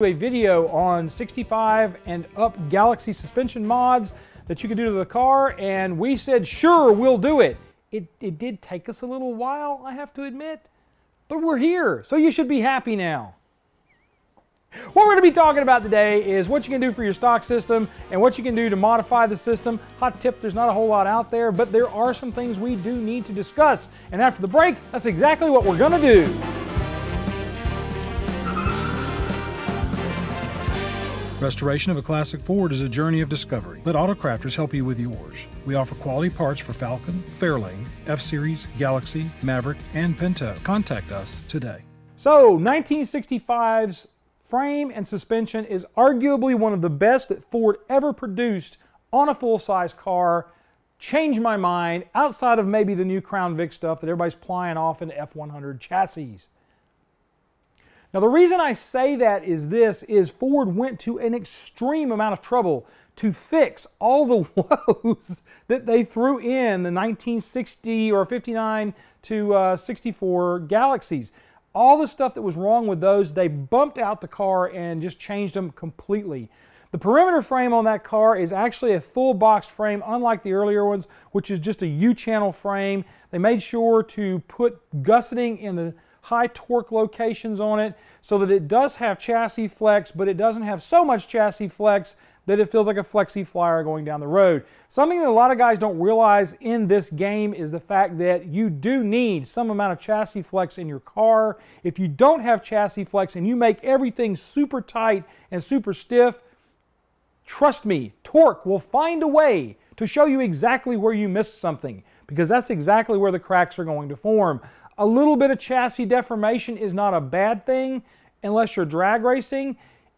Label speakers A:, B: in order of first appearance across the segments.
A: A video on 65 and up Galaxie suspension mods that you can do to the car, and we said sure, we'll do it. It did take us a little while, I have to admit, but we're here, so you should be happy now. What we're going to be talking about today is what you can do for your stock system and what you can do to modify the system. Hot tip, there's not a whole lot out there, but there are some things we do need to discuss, and after the break, that's exactly what we're going to do.
B: Restoration of a classic Ford is a journey of discovery. Let Auto Krafters help you with yours. We offer quality parts for Falcon, Fairlane, F-Series, Galaxie, Maverick, and Pinto. Contact us today.
A: So, 1965's frame and suspension is arguably one of the best that Ford ever produced on a full-size car. Changed my mind outside of maybe the new Crown Vic stuff that everybody's plying off into F100 chassis. Now, the reason I say that is Ford went to an extreme amount of trouble to fix all the woes that they threw in the 1960 or 59 to 64 Galaxies. All the stuff that was wrong with those, they bumped out the car and just changed them completely. The perimeter frame on that car is actually a full boxed frame, unlike the earlier ones, which is just a U-channel frame. They made sure to put gusseting in the high torque locations on it so that it does have chassis flex, but it doesn't have so much chassis flex that it feels like a flexi flyer going down the road. Something that a lot of guys don't realize in this game is the fact that you do need some amount of chassis flex in your car. If you don't have chassis flex and you make everything super tight and super stiff, trust me, torque will find a way to show you exactly where you missed something, because that's exactly where the cracks are going to form. A little bit of chassis deformation is not a bad thing unless you're drag racing,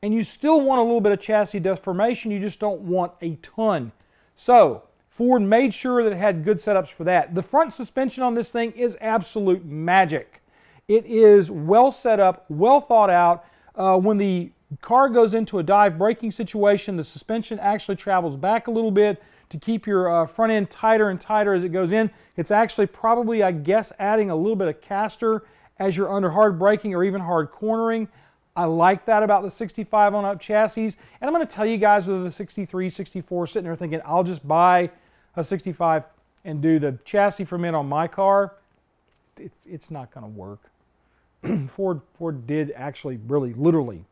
A: and you still want a little bit of chassis deformation, you just don't want a ton. So, Ford made sure that it had good setups for that. The front suspension on this thing is absolute magic. It is well set up, well thought out. When the car goes into a dive braking situation, the suspension actually travels back a little bit to keep your front end tighter and tighter as it goes in. It's actually probably, I guess, adding a little bit of caster as you're under hard braking or even hard cornering. I like that about the 65 on up chassis. And I'm going to tell you guys with the 63, 64 sitting there thinking, I'll just buy a 65 and do the chassis from it on my car. It's not going to work. Ford did actually really literally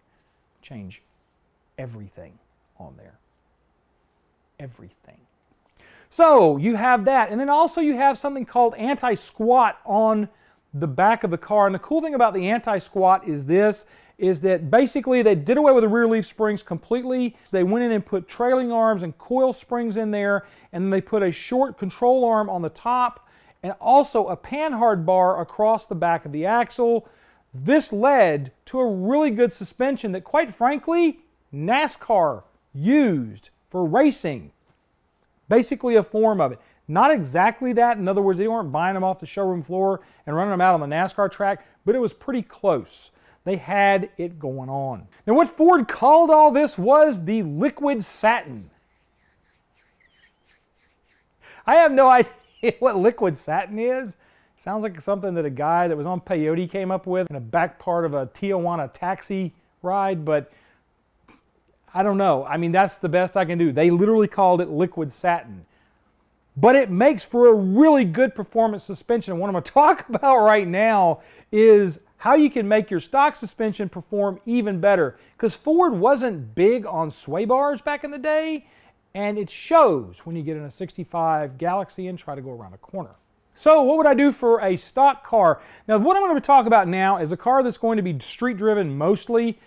A: change everything on there. Everything. So you have that, and then also you have something called anti-squat on the back of the car. And the cool thing about the anti-squat is that basically they did away with the rear leaf springs completely. They went in and put trailing arms and coil springs in there, and then they put a short control arm on the top and also a panhard bar across the back of the axle. This led to a really good suspension that, quite frankly, NASCAR used for racing. Basically a form of it. Not exactly that. In other words, they weren't buying them off the showroom floor and running them out on the NASCAR track, but it was pretty close. They had it going on. Now, what Ford called all this was the liquid satin. I have no idea what liquid satin is. Sounds like something that a guy that was on peyote came up with in the back part of a Tijuana taxi ride, but I don't know. I mean, that's the best I can do. They literally called it liquid satin. But it makes for a really good performance suspension. And what I'm going to talk about right now is how you can make your stock suspension perform even better. Because Ford wasn't big on sway bars back in the day, and it shows when you get in a 65 Galaxie and try to go around a corner. So what would I do for a stock car? Now, what I'm going to talk about now is a car that's going to be street driven mostly.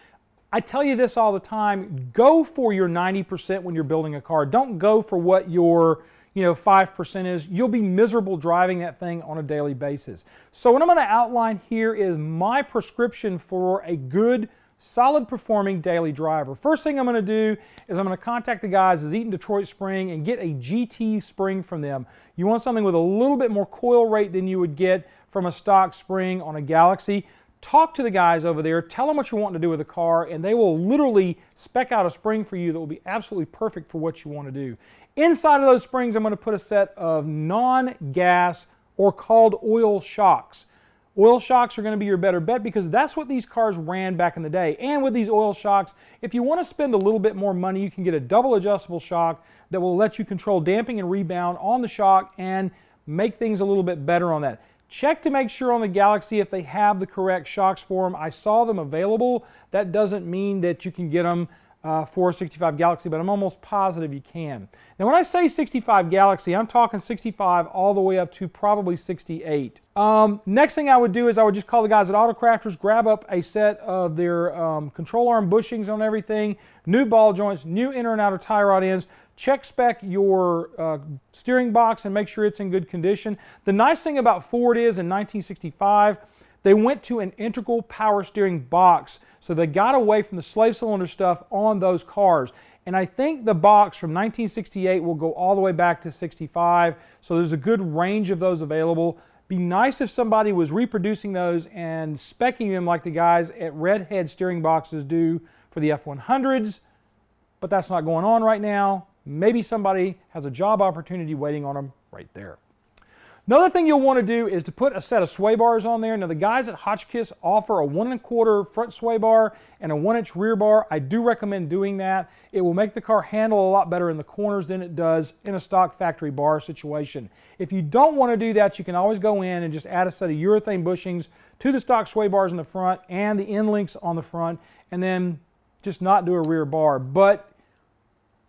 A: I tell you this all the time, go for your 90% when you're building a car. Don't go for what your 5% is. You'll be miserable driving that thing on a daily basis. So what I'm going to outline here is my prescription for a good, solid performing daily driver. First thing I'm going to do is I'm going to contact the guys at Eaton Detroit Spring and get a GT spring from them. You want something with a little bit more coil rate than you would get from a stock spring on a Galaxie. Talk to the guys over there, tell them what you're wanting to do with the car, and they will literally spec out a spring for you that will be absolutely perfect for what you want to do. Inside of those springs, I'm going to put a set of non-gas or called oil shocks. Oil shocks are going to be your better bet because that's what these cars ran back in the day. And with these oil shocks, if you want to spend a little bit more money, you can get a double adjustable shock that will let you control damping and rebound on the shock and make things a little bit better on that. Check to make sure on the Galaxie if they have the correct shocks for them. I saw them available. That doesn't mean that you can get them for a 65 Galaxie, but I'm almost positive you can. Now, when I say 65 Galaxie, I'm talking 65 all the way up to probably 68. Next thing I would do is I would just call the guys at Auto Krafters, grab up a set of their control arm bushings on everything, new ball joints, new inner and outer tie rod ends, check spec your steering box and make sure it's in good condition. The nice thing about Ford is in 1965, they went to an integral power steering box. So they got away from the slave cylinder stuff on those cars. And I think the box from 1968 will go all the way back to 65. So there's a good range of those available. Be nice if somebody was reproducing those and speccing them like the guys at Redhead steering boxes do for the F100s. But that's not going on right now. Maybe somebody has a job opportunity waiting on them right there. Another thing you'll want to do is to put a set of sway bars on there. Now the guys at Hotchkis offer a 1 1/4 front sway bar and a 1-inch rear bar. I do recommend doing that. It will make the car handle a lot better in the corners than it does in a stock factory bar situation. If you don't want to do that, you can always go in and just add a set of urethane bushings to the stock sway bars in the front and the end links on the front, and then just not do a rear bar. But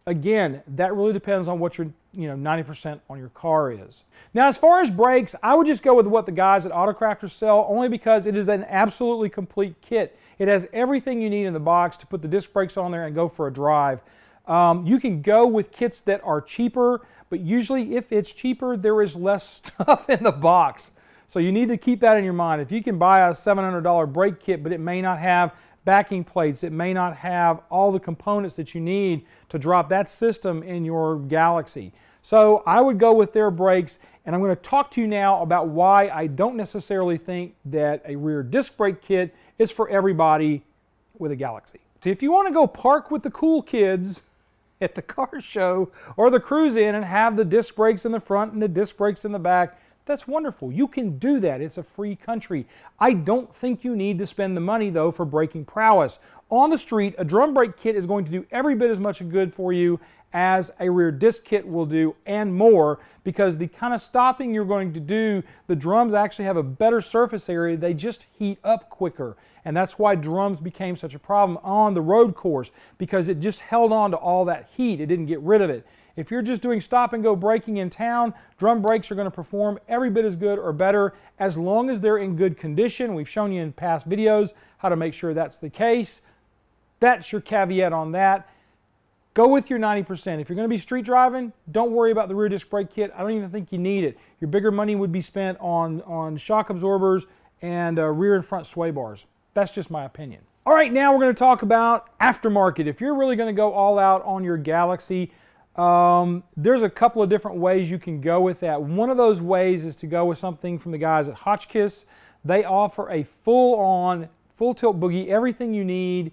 A: again, that really depends on what your 90% on your car is. Now, as far as brakes, I would just go with what the guys at Auto Krafters sell, only because it is an absolutely complete kit. It has everything you need in the box to put the disc brakes on there and go for a drive. You can go with kits that are cheaper, but usually if it's cheaper, there is less stuff in the box. So you need to keep that in your mind. If you can buy a $700 brake kit, but it may not have backing plates, it may not have all the components that you need to drop that system in your Galaxie. So I would go with their brakes, and I'm going to talk to you now about why I don't necessarily think that a rear disc brake kit is for everybody with a Galaxie. So if you want to go park with the cool kids at the car show or the cruise in and have the disc brakes in the front and the disc brakes in the back, that's wonderful. You can do that. It's a free country. I don't think you need to spend the money, though, for braking prowess. On the street, a drum brake kit is going to do every bit as much good for you as a rear disc kit will do, and more, because the kind of stopping you're going to do, the drums actually have a better surface area. They just heat up quicker. And that's why drums became such a problem on the road course, because it just held on to all that heat. It didn't get rid of it. If you're just doing stop and go braking in town, drum brakes are going to perform every bit as good or better as long as they're in good condition. We've shown you in past videos how to make sure that's the case. That's your caveat on that. Go with your 90%. If you're going to be street driving, don't worry about the rear disc brake kit. I don't even think you need it. Your bigger money would be spent on shock absorbers and rear and front sway bars. That's just my opinion. All right, now we're going to talk about aftermarket. If you're really going to go all out on your Galaxie, there's a couple of different ways you can go with that. One of those ways is to go with something from the guys at Hotchkis. They offer a full-on, full-tilt boogie, everything you need,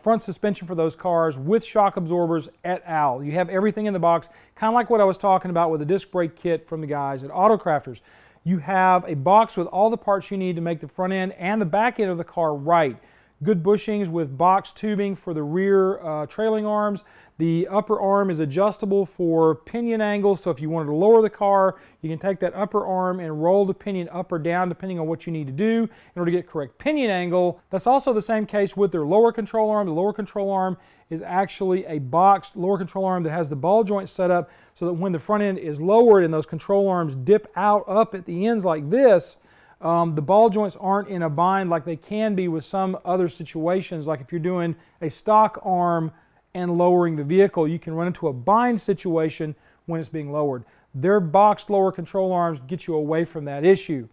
A: front suspension for those cars with shock absorbers et al. You have everything in the box, kind of like what I was talking about with the disc brake kit from the guys at Auto Krafters. You have a box with all the parts you need to make the front end and the back end of the car right. Good bushings with box tubing for the rear trailing arms. The upper arm is adjustable for pinion angles, so if you wanted to lower the car, you can take that upper arm and roll the pinion up or down depending on what you need to do in order to get correct pinion angle. That's also the same case with their lower control arm. The lower control arm is actually a boxed lower control arm that has the ball joint set up so that when the front end is lowered and those control arms dip out up at the ends like this, the ball joints aren't in a bind like they can be with some other situations. Like if you're doing a stock arm and lowering the vehicle, you can run into a bind situation when it's being lowered. Their boxed lower control arms get you away from that issue.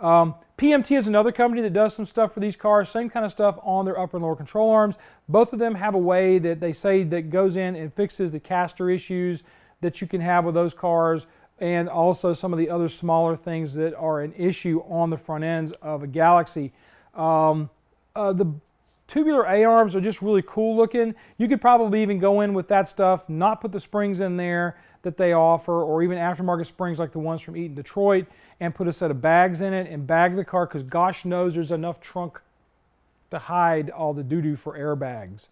A: PMT is another company that does some stuff for these cars, same kind of stuff on their upper and lower control arms. Both of them have a way that they say that goes in and fixes the caster issues that you can have with those cars, and also some of the other smaller things that are an issue on the front ends of a Galaxie. The tubular A-arms are just really cool looking. You could probably even go in with that stuff, not put the springs in there. that they offer, or even aftermarket springs like the ones from Eaton Detroit, and put a set of bags in it and bag the car, because gosh knows there's enough trunk to hide all the doo-doo for airbags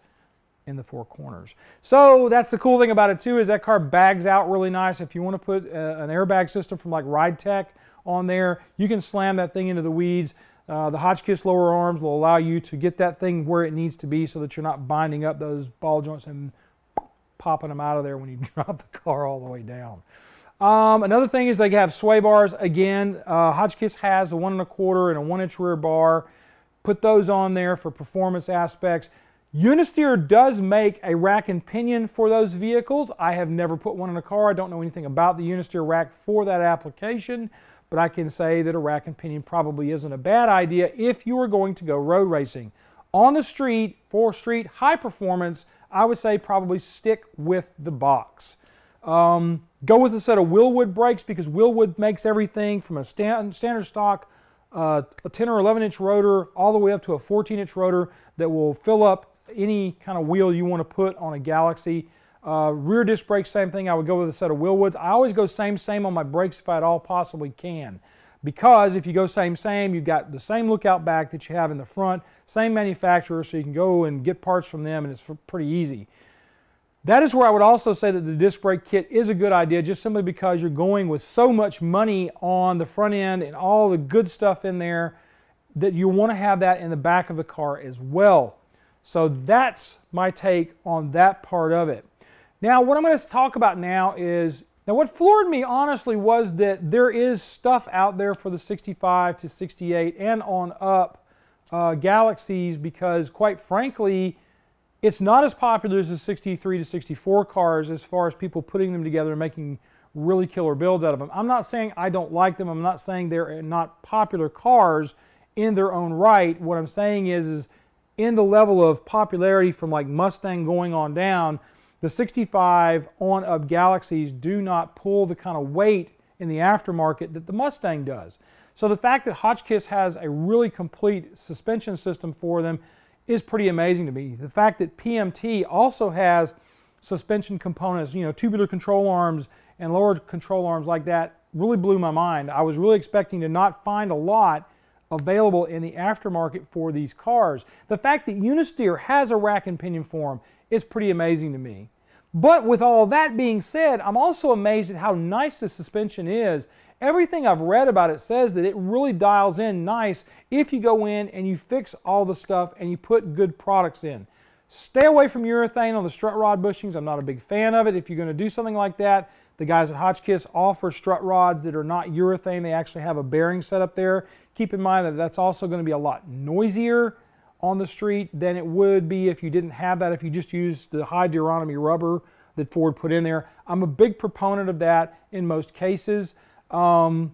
A: in the four corners. So that's the cool thing about it too, is that car bags out really nice. If you want to put an airbag system from like Ride Tech on there, you can slam that thing into the weeds. The Hotchkis lower arms will allow you to get that thing where it needs to be so that you're not binding up those ball joints and popping them out of there when you drop the car all the way down. Another thing is they have sway bars. Again, Hotchkis has a 1 1/4 and a 1-inch rear bar. Put those on there for performance aspects. Unisteer does make a rack and pinion for those vehicles. I have never put one in a car. I don't know anything about the Unisteer rack for that application, but I can say that a rack and pinion probably isn't a bad idea if you are going to go road racing. On the street, for street high performance, I would say probably stick with the box. Go with a set of Willwood brakes, because Willwood makes everything from a standard stock a 10 or 11-inch rotor all the way up to a 14-inch rotor that will fill up any kind of wheel you want to put on a Galaxie. Rear disc brakes, same thing. I would go with a set of Willwoods. I always go same on my brakes if I at all possibly can, because if you go same, you've got the same lookout back that you have in the front, same manufacturer, so you can go and get parts from them, and it's pretty easy. That is where I would also say that the disc brake kit is a good idea, just simply because you're going with so much money on the front end and all the good stuff in there that you want to have that in the back of the car as well. So that's my take on that part of it. Now, what I'm going to talk about now is, now what floored me honestly was that there is stuff out there for the 65 to 68 and on up Galaxies, because quite frankly, it's not as popular as the 63 to 64 cars as far as people putting them together and making really killer builds out of them. I'm not saying I don't like them. I'm not saying they're not popular cars in their own right. What I'm saying is in the level of popularity from like Mustang going on down, the 65 on up Galaxies do not pull the kind of weight in the aftermarket that the Mustang does. So the fact that Hotchkis has a really complete suspension system for them is pretty amazing to me. The fact that PMT also has suspension components, you know, tubular control arms and lower control arms like that, really blew my mind. I was really expecting to not find a lot available in the aftermarket for these cars. The fact that Unisteer has a rack and pinion for them is pretty amazing to me. But with all that being said, I'm also amazed at how nice the suspension is. Everything I've read about it says that it really dials in nice if you go in and you fix all the stuff and you put good products in. Stay away from urethane on the strut rod bushings. I'm not a big fan of it. If you're going to do something like that, the guys at Hotchkis offer strut rods that are not urethane. They actually have a bearing set up there. Keep in mind that that's also going to be a lot noisier on the street than it would be if you didn't have that, if you just used the high durotomy rubber that Ford put in there. I'm a big proponent of that in most cases. And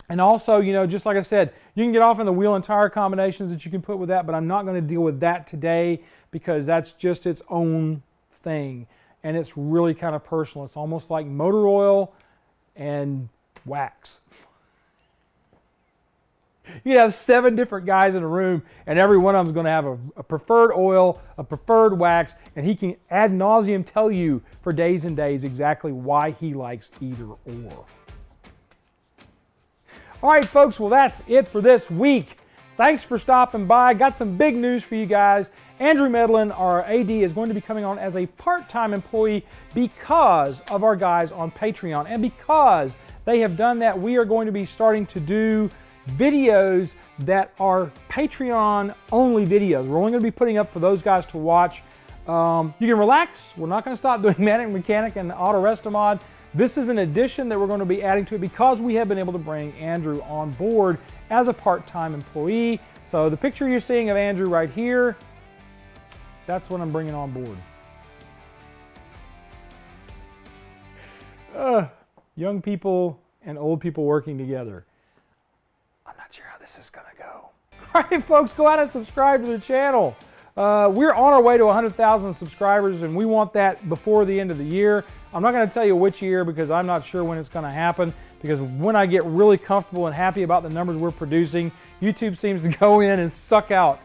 A: also, you know, just like I said, you can get off in the wheel and tire combinations that you can put with that, but I'm not going to deal with that today because that's just its own thing. And it's really kind of personal. It's almost like motor oil and wax. You have 7 different guys in a room, and every one of them is going to have a preferred oil, a preferred wax, and he can ad nauseum tell you for days and days exactly why he likes either or. All right, folks, well, that's it for this week. Thanks for stopping by. Got some big news for you guys. Andrew Medlin, our AD, is going to be coming on as a part-time employee because of our guys on Patreon. And because they have done that, we are going to be starting to do videos that are Patreon-only videos. We're only going to be putting up for those guys to watch. You can relax. We're not going to stop doing Manic, Mechanic, and Autorestomod. This is an addition that we're going to be adding to it because we have been able to bring Andrew on board as a part-time employee. So the picture you're seeing of Andrew right here, that's what I'm bringing on board. Young people and old people working together. I'm not sure how this is going to go. All right, folks, go out and subscribe to the channel. We're on our way to 100,000 subscribers, and we want that before the end of the year. I'm not going to tell you which year because I'm not sure when it's going to happen, because when I get really comfortable and happy about the numbers we're producing, YouTube seems to go in and suck out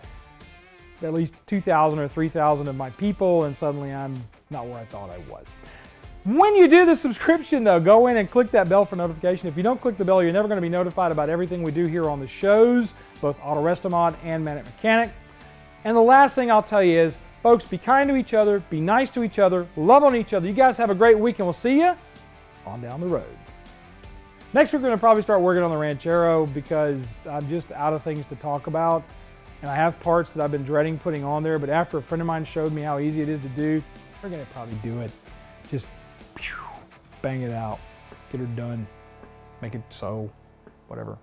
A: at least 2,000 or 3,000 of my people, and suddenly I'm not where I thought I was. When you do the subscription though, go in and click that bell for notification. If you don't click the bell, you're never going to be notified about everything we do here on the shows, both Autorestomod and Manic Mechanic. And the last thing I'll tell you is, folks, be kind to each other, be nice to each other, love on each other. You guys have a great week and we'll see you on down the road. Next, we're going to probably start working on the Ranchero because I'm just out of things to talk about. And I have parts that I've been dreading putting on there, but after a friend of mine showed me how easy it is to do, we're going to probably do it. Just bang it out, get her done, make it so, whatever.